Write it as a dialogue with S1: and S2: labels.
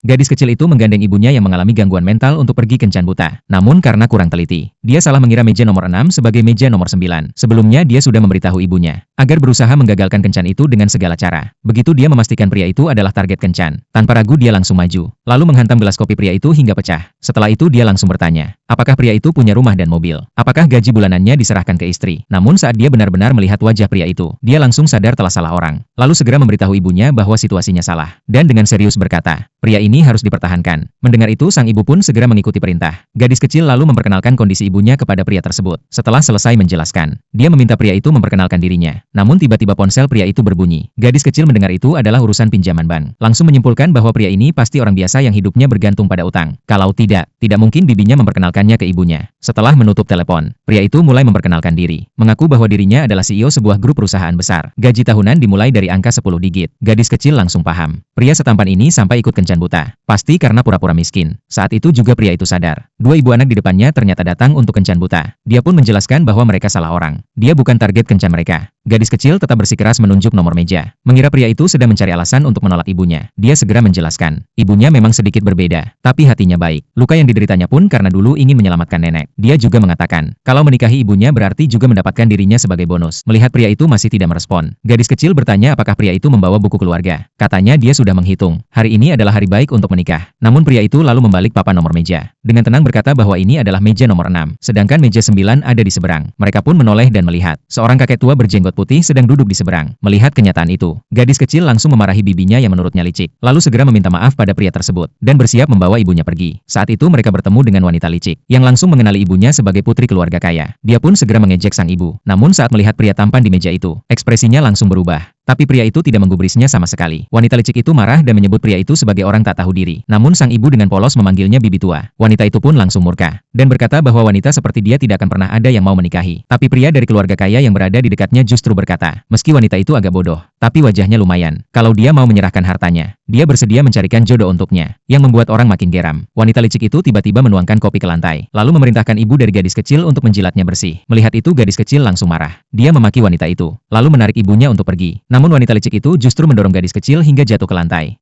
S1: Gadis kecil itu menggandeng ibunya yang mengalami gangguan mental untuk pergi kencan buta. Namun karena kurang teliti, dia salah mengira meja nomor 6 sebagai meja nomor 9. Sebelumnya dia sudah memberitahu ibunya agar berusaha menggagalkan kencan itu dengan segala cara. Begitu dia memastikan pria itu adalah target kencan, tanpa ragu dia langsung maju, lalu menghantam gelas kopi pria itu hingga pecah. Setelah itu dia langsung bertanya, apakah pria itu punya rumah dan mobil? Apakah gaji bulanannya diserahkan ke istri? Namun saat dia benar-benar melihat wajah pria itu, dia langsung sadar telah salah orang. Lalu segera memberitahu ibunya bahwa situasinya salah, dan dengan serius berkata, pria ini harus dipertahankan. Mendengar itu sang ibu pun segera mengikuti perintah. Gadis kecil lalu memperkenalkan kondisi ibunya kepada pria tersebut. Setelah selesai menjelaskan, dia meminta pria itu memperkenalkan dirinya. Namun tiba-tiba ponsel pria itu berbunyi. Gadis kecil mendengar itu adalah urusan pinjaman bank. Langsung menyimpulkan bahwa pria ini pasti orang biasa yang hidupnya bergantung pada utang. Kalau tidak mungkin bibinya memperkenalkannya ke ibunya. Setelah menutup telepon, pria itu mulai memperkenalkan diri. Mengaku bahwa dirinya adalah CEO sebuah grup perusahaan besar. Gaji tahunan dimulai dari angka 10 digit. Gadis kecil langsung paham. Pria setampan ini sampai ikut kencan buta. Pasti karena pura-pura miskin. Saat itu juga pria itu sadar. Dua ibu anak di depannya ternyata datang untuk kencan buta. Dia pun menjelaskan bahwa mereka salah orang. Dia bukan target kencan mereka. Gadis kecil tetap bersikeras menunjuk nomor meja. Mengira pria itu sedang mencari alasan untuk menolak ibunya. Dia segera menjelaskan. Ibunya memang sedikit berbeda, tapi hatinya baik. Luka yang dideritanya pun karena dulu ingin menyelamatkan nenek. Dia juga mengatakan, kalau menikahi ibunya berarti juga mendapatkan dirinya sebagai bonus. Melihat pria itu masih tidak merespon, gadis kecil bertanya apakah pria itu membawa buku keluarga. Katanya dia sudah menghitung. Hari ini adalah hari baik untuk menikah. Namun pria itu lalu membalik papan nomor meja. Dengan tenang berkata bahwa ini adalah meja nomor 6, sedangkan meja 9 ada di seberang. Mereka pun menoleh dan melihat. Seorang kakek tua berjenggot putih sedang duduk di seberang. Melihat kenyataan itu, gadis kecil langsung memarahi bibinya yang menurutnya licik. Lalu segera meminta maaf pada pria tersebut, dan bersiap membawa ibunya pergi. Saat itu mereka bertemu dengan wanita licik, yang langsung mengenali ibunya sebagai putri keluarga kaya. Dia pun segera mengejek sang ibu. Namun saat melihat pria tampan di meja itu, ekspresinya langsung berubah. Tapi pria itu tidak menggubrisnya sama sekali. Wanita licik itu marah dan menyebut pria itu sebagai orang tak tahu diri. Namun sang ibu dengan polos memanggilnya bibi tua. Wanita itu pun langsung murka, dan berkata bahwa wanita seperti dia tidak akan pernah ada yang mau menikahi. Tapi pria dari keluarga kaya yang berada di dekatnya justru berkata, meski wanita itu agak bodoh, tapi wajahnya lumayan. Kalau dia mau menyerahkan hartanya, dia bersedia mencarikan jodoh untuknya. Yang membuat orang makin geram. Wanita licik itu tiba-tiba menuangkan kopi ke lantai, lalu memerintahkan ibu dari gadis kecil untuk menjilatnya bersih. Melihat itu gadis kecil langsung marah. Dia memaki wanita itu, lalu menarik ibunya untuk pergi. Namun wanita licik itu justru mendorong gadis kecil hingga jatuh ke lantai.